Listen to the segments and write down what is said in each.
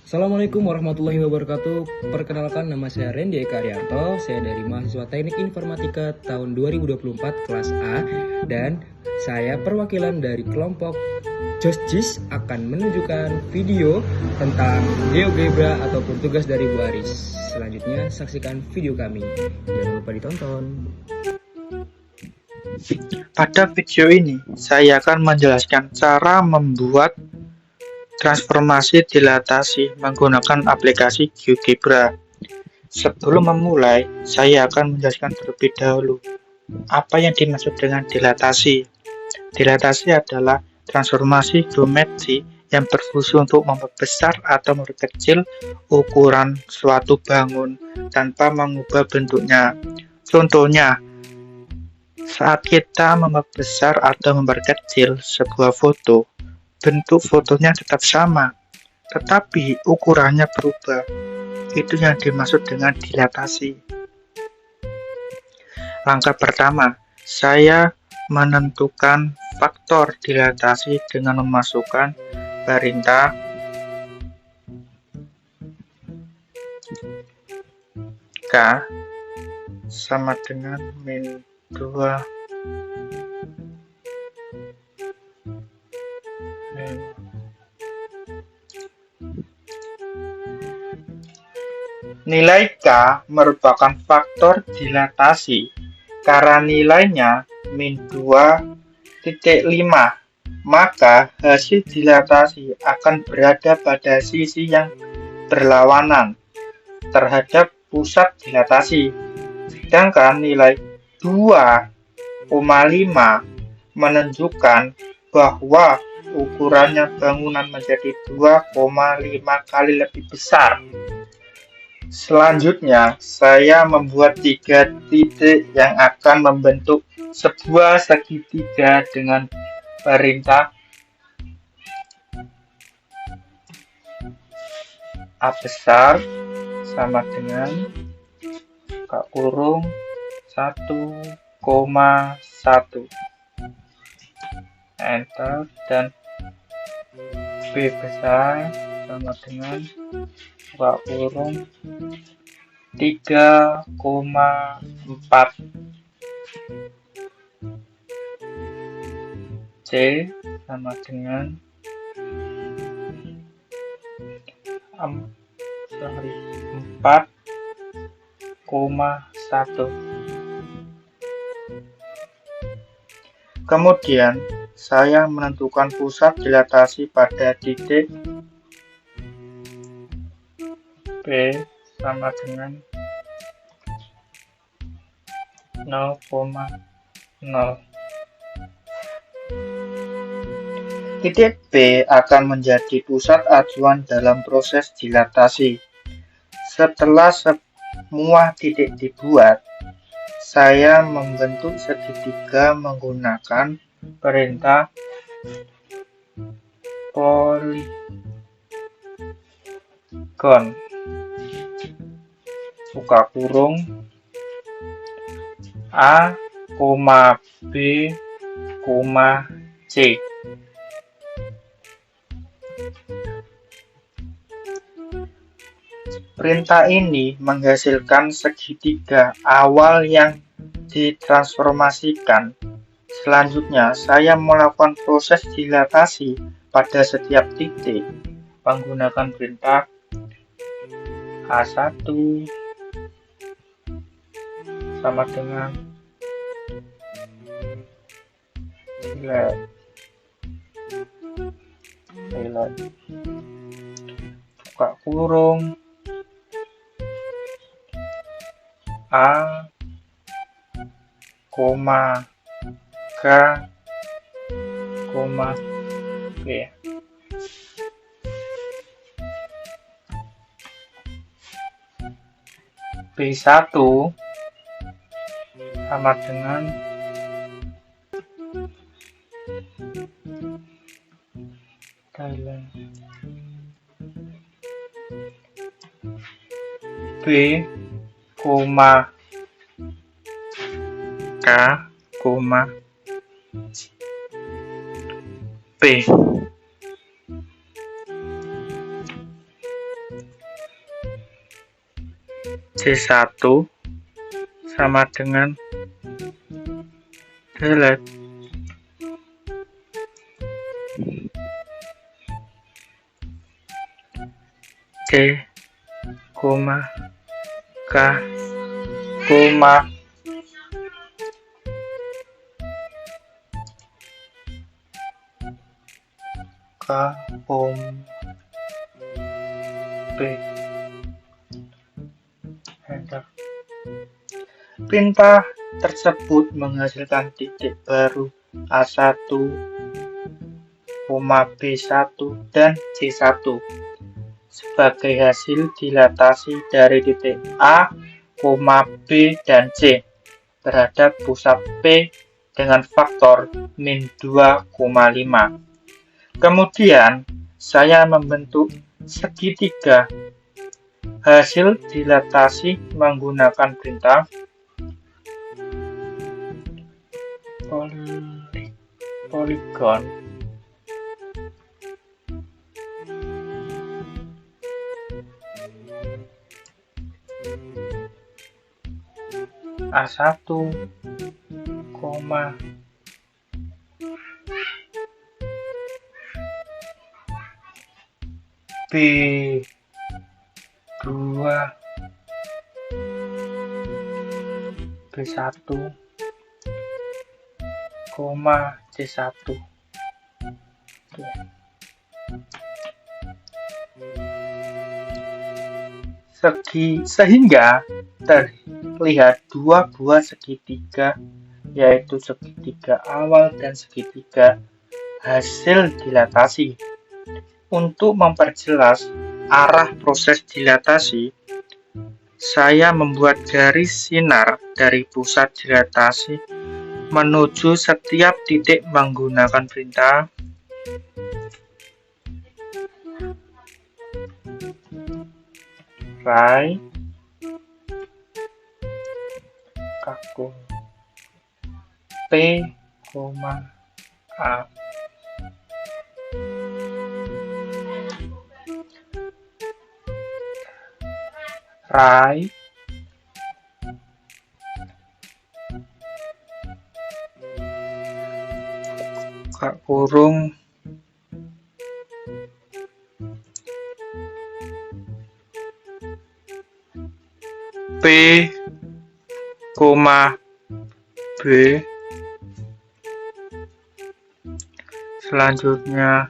Assalamualaikum warahmatullahi wabarakatuh. Perkenalkan, nama saya Randy Eka Arianto. Saya dari mahasiswa Teknik Informatika tahun 2024 kelas A, dan saya perwakilan dari kelompok JOSJIS akan menunjukkan video tentang GeoGebra ataupun tugas dari Bu Aris. Selanjutnya saksikan video kami. Jangan lupa ditonton. Pada video ini, saya akan menjelaskan cara membuat transformasi dilatasi menggunakan aplikasi GeoGebra. Sebelum memulai, saya akan menjelaskan terlebih dahulu apa yang dimaksud dengan dilatasi. Dilatasi adalah transformasi geometri yang berfungsi untuk memperbesar atau memperkecil ukuran suatu bangun tanpa mengubah bentuknya. Contohnya, saat kita membesar atau memperkecil sebuah foto, bentuk fotonya tetap sama, tetapi ukurannya berubah. Itu yang dimaksud dengan dilatasi. Langkah pertama, saya menentukan faktor dilatasi dengan memasukkan perintah K sama dengan min 2 Nilai K merupakan faktor dilatasi karena nilainya min 2,5, maka hasil dilatasi akan berada pada sisi yang berlawanan terhadap pusat dilatasi. Sedangkan nilai 2,5 menunjukkan bahwa ukurannya bangunan menjadi 2,5 kali lebih besar. Selanjutnya, saya membuat 3 titik yang akan membentuk sebuah segitiga dengan perintah A besar sama dengan buka kurung 1,1, enter, dan B besar sama dengan buka kurung 3,4, C sama dengan 4,1. Kemudian saya menentukan pusat dilatasi pada titik B sama dengan 0,0. Titik B akan menjadi pusat acuan dalam proses dilatasi. Setelah semua titik dibuat, saya membentuk segitiga menggunakan perintah polygon, buka kurung A, B, C. Perintah ini menghasilkan segitiga awal yang ditransformasikan. Selanjutnya, saya melakukan proses dilatasi pada setiap titik menggunakan perintah A1 sama dengan buka kurung A, K, B. B1 sama dengan B, K, B. C1 sama dengan delete C, K, P. Enter. Perintah tersebut menghasilkan titik baru A1, B1 dan C1 sebagai hasil dilatasi dari titik A, B dan C terhadap pusat P dengan faktor min 2,5. Kemudian saya membentuk segitiga hasil dilatasi menggunakan perintah polygon A1, B2, B1, C1. Sehingga terlihat dua buah segitiga, yaitu segitiga awal dan segitiga hasil dilatasi. Untuk memperjelas arah proses dilatasi, saya membuat garis sinar dari pusat dilatasi menuju setiap titik menggunakan perintah right kaku P, A. Right kurung P, B. Selanjutnya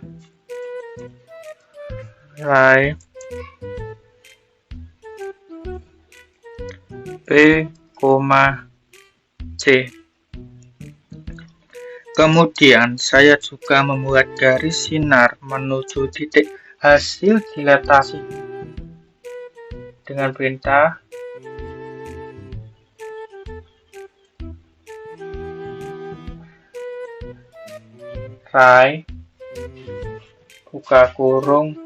right P, C. Kemudian saya juga membuat garis sinar menuju titik hasil dilatasi dengan perintah right buka kurung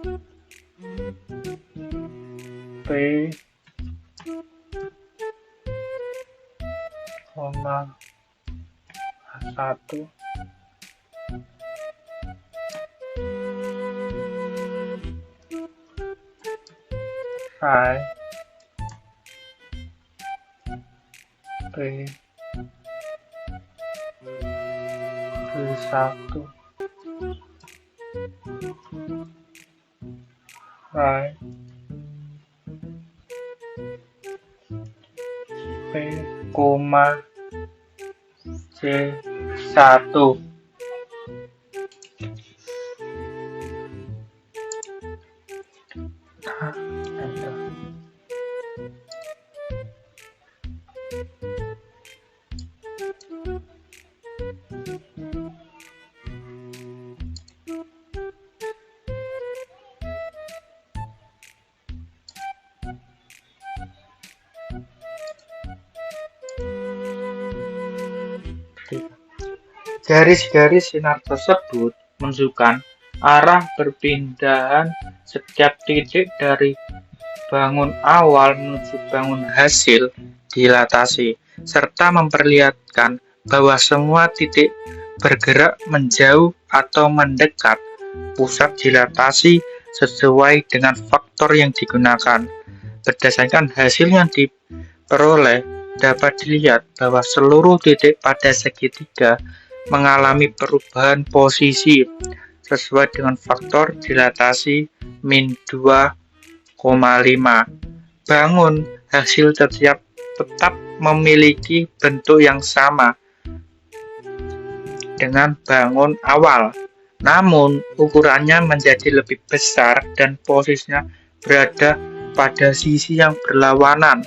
P, A1, right P, B1, right P, C1. Garis-garis sinar tersebut menunjukkan arah perpindahan setiap titik dari bangun awal menuju bangun hasil dilatasi, serta memperlihatkan bahwa semua titik bergerak menjauh atau mendekat pusat dilatasi sesuai dengan faktor yang digunakan. Berdasarkan hasil yang diperoleh, dapat dilihat bahwa seluruh titik pada segitiga mengalami perubahan posisi sesuai dengan faktor dilatasi min 2,5. Bangun hasil tetap memiliki bentuk yang sama dengan bangun awal, namun ukurannya menjadi lebih besar dan posisinya berada pada sisi yang berlawanan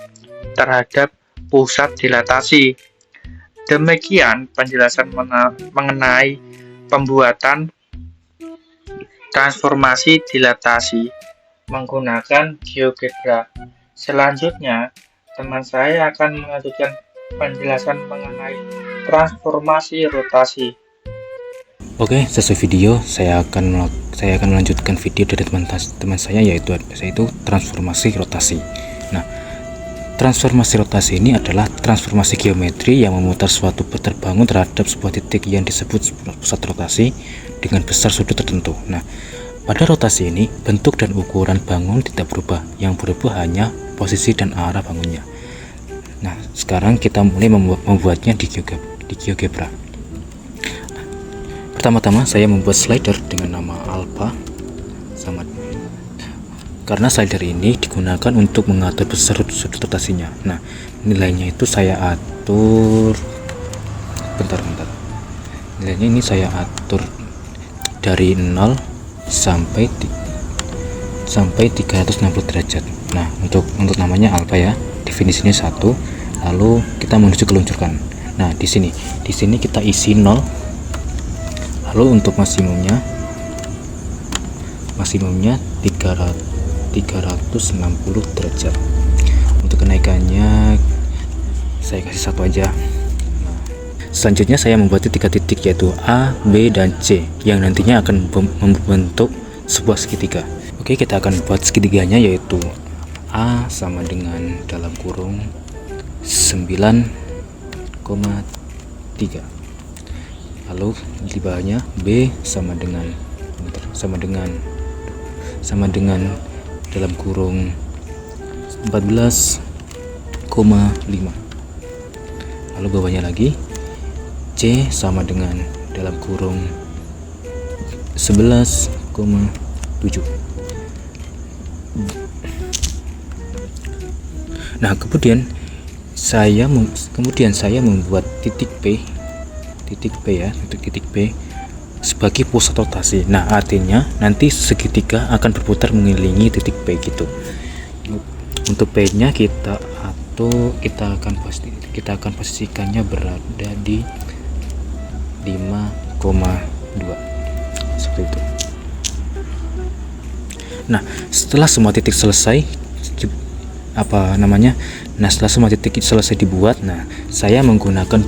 terhadap pusat dilatasi. Demikian penjelasan mengenai pembuatan transformasi dilatasi menggunakan GeoGebra. Selanjutnya, teman saya akan melanjutkan penjelasan mengenai transformasi rotasi. Oke, sesuai video saya akan melanjutkan video dari teman saya yaitu transformasi rotasi. Nah, transformasi rotasi ini adalah transformasi geometri yang memutar suatu terbangun terhadap sebuah titik yang disebut pusat rotasi dengan besar sudut tertentu. Nah, pada rotasi ini bentuk dan ukuran bangun tidak berubah, yang berubah hanya posisi dan arah bangunnya. Nah, sekarang kita mulai membuatnya di GeoGebra. Pertama-tama saya membuat slider dengan nama alpha karena slider ini digunakan untuk mengatur besar sudut rotasinya. Nah, nilainya itu saya atur bentar. Nilainya ini saya atur dari 0 sampai 360 derajat. Nah, untuk namanya alpha ya, definisinya 1, lalu kita menuju ke luncurkan. Nah, di sini kita isi 0. Lalu untuk maksimumnya 360 derajat. Untuk kenaikannya saya kasih 1 aja. Nah, selanjutnya saya membuat 3 titik yaitu A, B, dan C yang nantinya akan membentuk sebuah segitiga. Oke, kita akan buat segitiganya yaitu A sama dengan dalam kurung 9,3. Lalu di bawahnya B sama dengan dalam kurung 14,5. Lalu bawahnya lagi C sama dengan dalam kurung 11,7. Nah, kemudian saya membuat titik P sebagai pusat rotasi. Nah, artinya nanti segitiga akan berputar mengelilingi titik P gitu. Untuk P nya kita akan posisikannya berada di 5,2 seperti itu. Nah, setelah semua titik selesai dibuat, nah saya menggunakan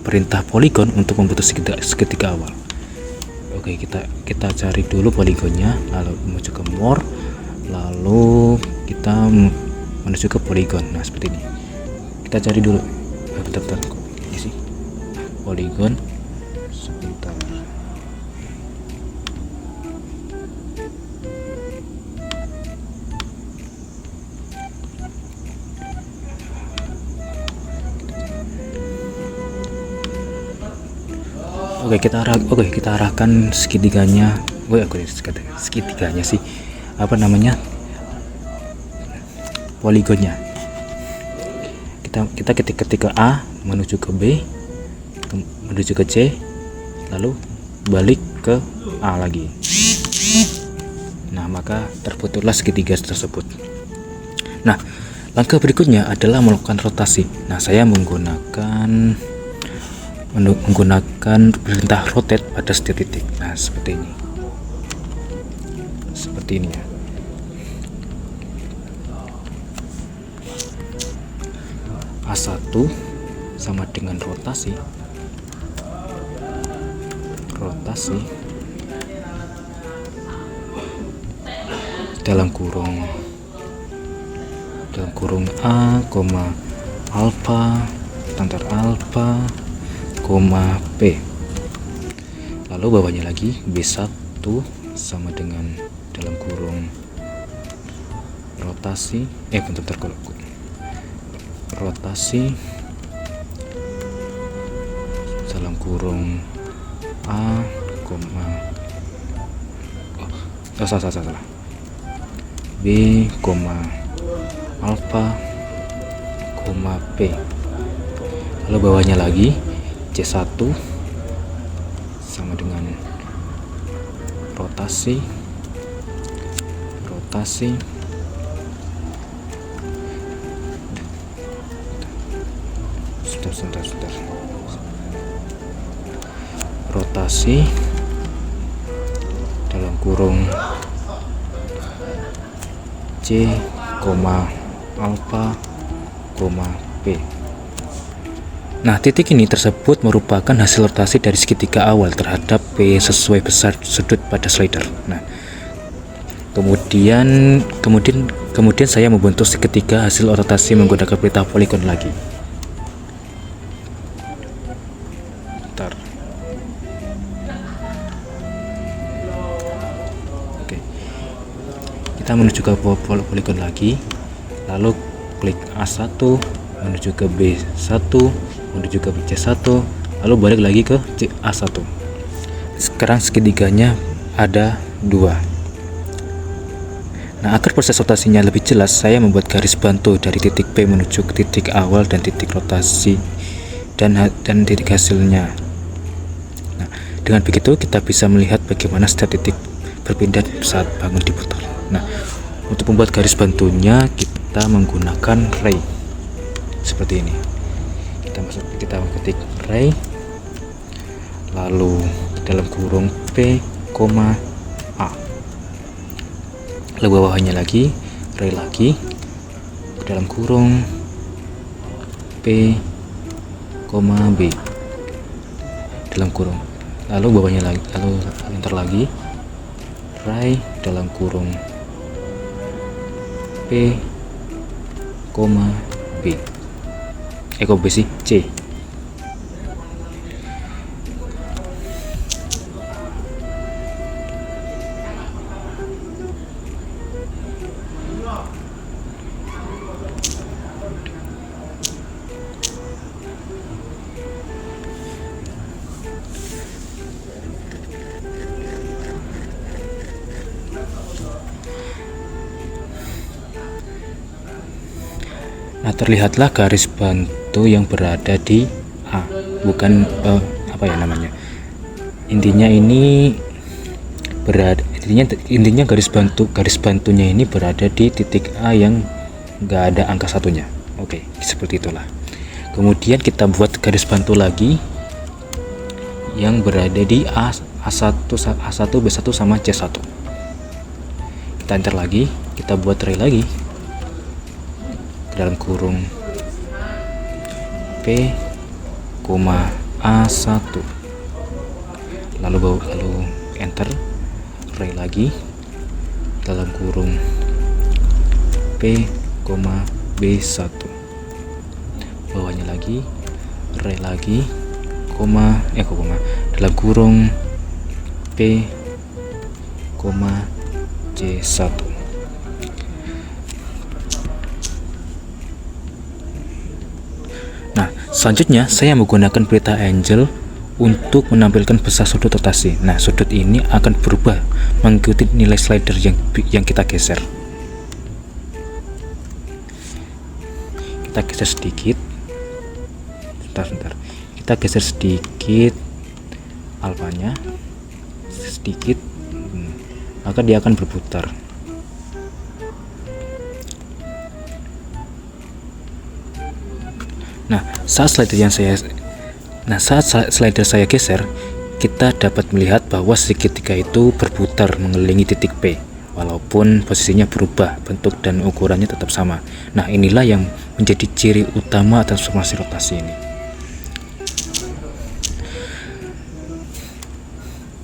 perintah poligon untuk membentuk segitiga awal. Oke, kita cari dulu poligonnya, lalu menuju ke more, lalu kita menuju ke poligon. Nah, seperti ini. Kita cari dulu. Bentar. Ini sih poligon. Sebentar. Oke, kita arahkan segitiganya. Segitiganya sih. Poligonnya. Kita ketika A menuju ke B, menuju ke C, lalu balik ke A lagi. Nah, maka terbentuklah segitiga tersebut. Nah, langkah berikutnya adalah melakukan rotasi. Nah, saya menggunakan perintah rotate pada setiap titik. Nah, seperti ini ya. A1 sama dengan rotasi dalam kurung A, alpha P, lalu bawahnya lagi B1 sama dengan dalam kurung rotasi rotasi dalam kurung A, salah. B, alfa, P. Lalu bawahnya lagi C1 sama dengan rotasi sebentar. Rotasi dalam kurung C, alfa, P. Nah, titik ini tersebut merupakan hasil rotasi dari segitiga awal terhadap P sesuai besar sudut pada slider. Nah, kemudian saya membentuk segitiga hasil rotasi menggunakan pita poligon lagi. Bentar. Oke. Kita menuju ke poligon lagi, lalu klik A1 menuju ke B1 menuju ke C1, lalu balik lagi ke A1. Sekarang segitiganya ada 2. Nah, agar proses rotasinya lebih jelas, saya membuat garis bantu dari titik P menuju ke titik awal dan titik rotasi dan titik hasilnya. Nah, dengan begitu kita bisa melihat bagaimana setiap titik berpindah saat bangun diputar. Nah, untuk membuat garis bantunya kita menggunakan ray seperti ini. Kita ketik ray, lalu dalam kurung P, A, lalu bawahnya lagi ray lagi dalam kurung P, B dalam kurung, lalu bawahnya lagi, lalu enter lagi ray dalam kurung P, B. Kok B sih? C. Nah, terlihatlah garis bantu yang berada di A, bukan intinya ini intinya garis bantunya ini berada di titik A yang nggak ada angka satunya. Oke, seperti itulah. Kemudian kita buat garis bantu lagi yang berada di A1, B1 sama C1. Kita enter lagi, kita buat ray lagi dalam kurung P, A1, lalu enter ray lagi dalam kurung P, B1, bawahnya lagi ray lagi dalam kurung P, C1. Nah, selanjutnya saya menggunakan pita angel untuk menampilkan besar sudut rotasi. Nah, sudut ini akan berubah mengikuti nilai slider yang kita geser. Kita geser sedikit. Sebentar. Kita geser sedikit alfanya, sedikit, maka dia akan berputar. Nah, saat slider saya geser, kita dapat melihat bahwa segitiga itu berputar mengelilingi titik P, walaupun posisinya berubah, bentuk dan ukurannya tetap sama. Nah, inilah yang menjadi ciri utama transformasi rotasi ini.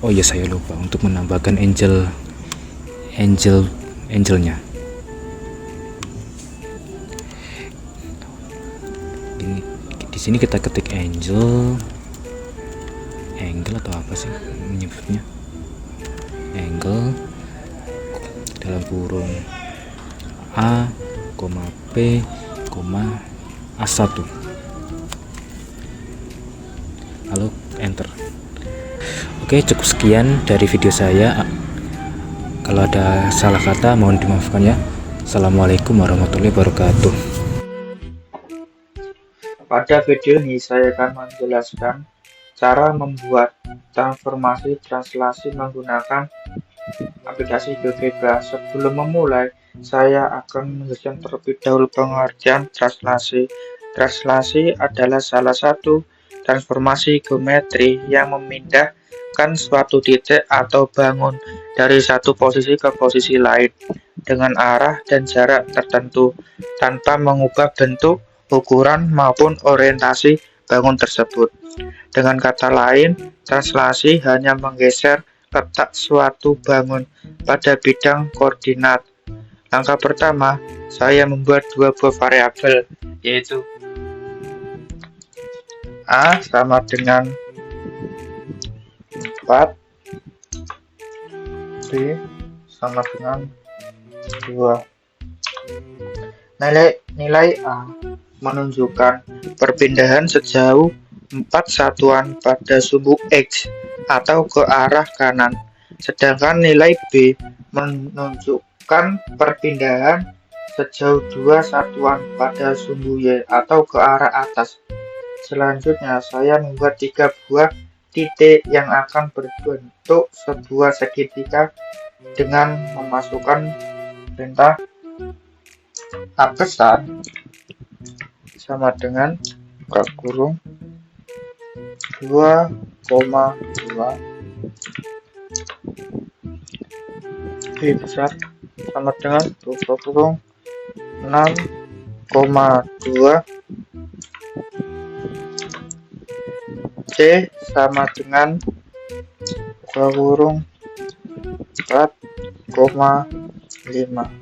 Oh iya, saya lupa untuk menambahkan angelnya. Di sini kita ketik angle atau apa sih menyebutnya? angle dalam kurung A, B, A1. Lalu enter. Oke, cukup sekian dari video saya. Kalau ada salah kata mohon dimaafkan ya. Assalamualaikum warahmatullahi wabarakatuh. Pada video ini saya akan menjelaskan cara membuat transformasi translasi menggunakan aplikasi GeoGebra. Sebelum memulai, saya akan menjelaskan terlebih dahulu pengertian translasi. Translasi adalah salah satu transformasi geometri yang memindahkan suatu titik atau bangun dari satu posisi ke posisi lain dengan arah dan jarak tertentu tanpa mengubah bentuk, ukuran, maupun orientasi bangun tersebut. Dengan kata lain, translasi hanya menggeser letak suatu bangun pada bidang koordinat. Langkah pertama, saya membuat dua buah variabel, yaitu A sama dengan 4, B sama dengan 2. Nilai A menunjukkan perpindahan sejauh 4 satuan pada sumbu X atau ke arah kanan, sedangkan nilai B menunjukkan perpindahan sejauh 2 satuan pada sumbu Y atau ke arah atas. Selanjutnya, saya membuat 3 buah titik yang akan berbentuk sebuah segitiga dengan memasukkan perintah A besar sama dengan buka kurung 2,2, B besar sama dengan buka kurung 6,2, C sama dengan buka kurung 4,5.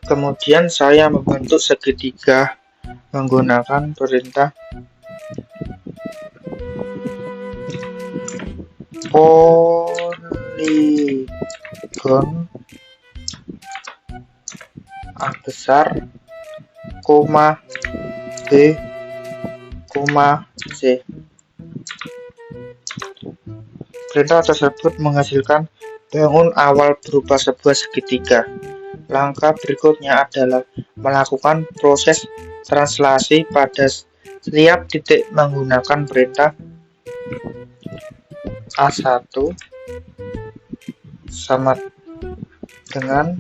Kemudian saya membentuk segitiga menggunakan perintah poligon A besar, B, C. Perintah tersebut menghasilkan bangun awal berupa sebuah segitiga. Langkah berikutnya adalah melakukan proses translasi pada setiap titik menggunakan perintah A1 sama dengan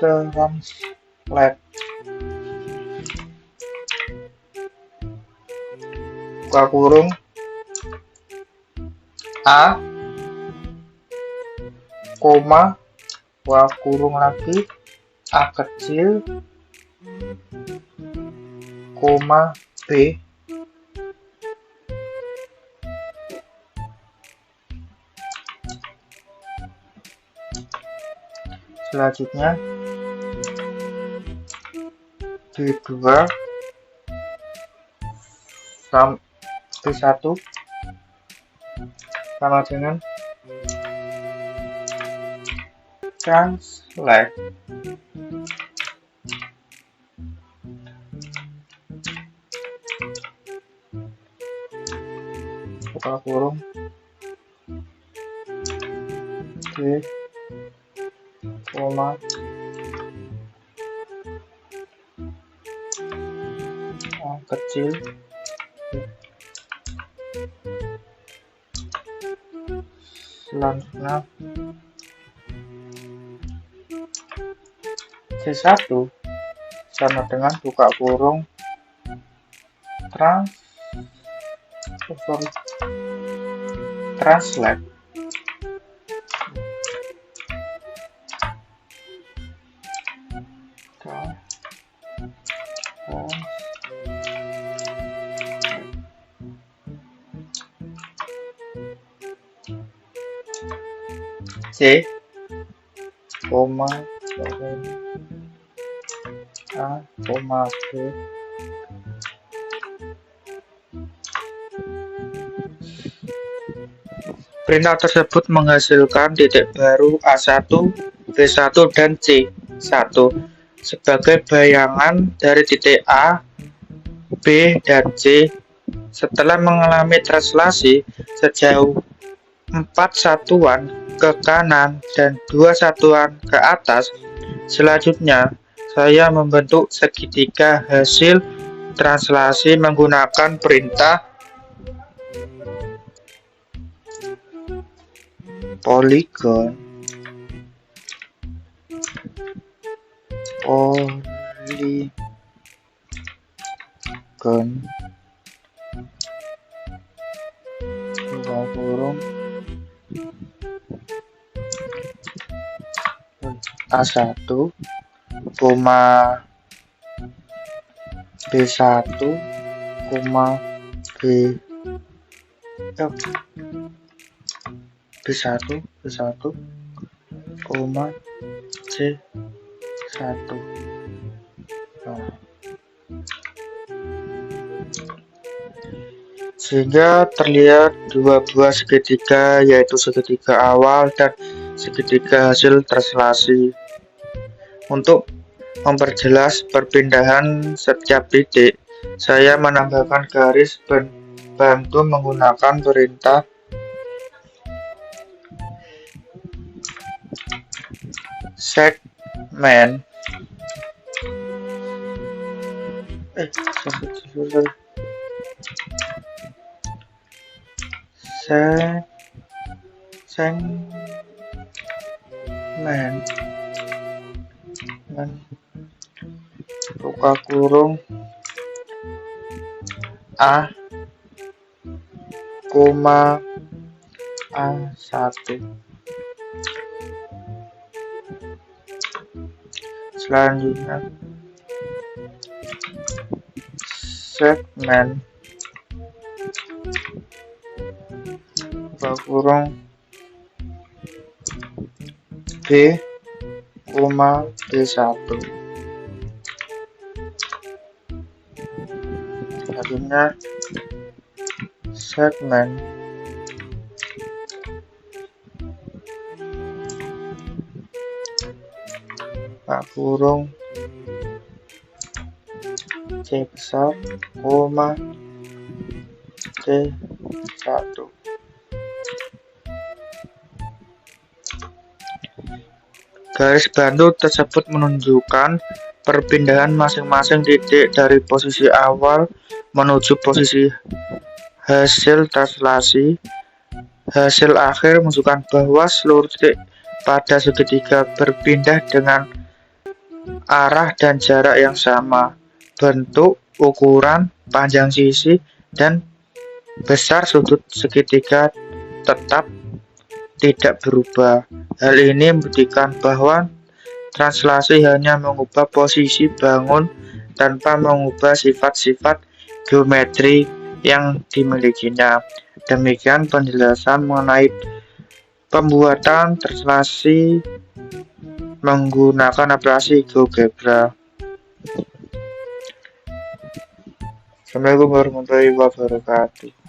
translate. Buka kurung A, koma, buka kurung lagi A kecil, koma, B, selanjutnya B2 B1 sama dengan translate. Buka kurung B, koma, A kecil, selanjutnya C1 sama dengan buka kurung translate. C, koma, A, B. Perintah tersebut menghasilkan titik baru A1, B1, dan C1 sebagai bayangan dari titik A, B, dan C. Setelah mengalami translasi sejauh 4 satuan ke kanan dan 2 satuan ke atas, selanjutnya saya membentuk segitiga hasil translasi menggunakan perintah polygon buka kurung A1, B1, B1, C1. Sehingga terlihat dua buah segitiga, yaitu segitiga awal dan segitiga hasil translasi. Untuk memperjelas perpindahan setiap titik, saya menambahkan garis bantu menggunakan perintah segmen. Segmen buka kurung A, A1. Selanjutnya segmen buka kurung B, B1. Selanjutnya segmen buka kurung C besar, C1. Garis bantu tersebut menunjukkan perpindahan masing-masing titik dari posisi awal menuju posisi hasil translasi. Hasil akhir menunjukkan bahwa seluruh titik pada segitiga berpindah dengan arah dan jarak yang sama. Bentuk, ukuran, panjang sisi, dan besar sudut segitiga tetap tidak berubah. Hal ini membuktikan bahwa translasi hanya mengubah posisi bangun tanpa mengubah sifat-sifat geometri yang dimilikinya. Demikian penjelasan mengenai pembuatan translasi menggunakan aplikasi GeoGebra. Assalamualaikum warahmatullahi wabarakatuh.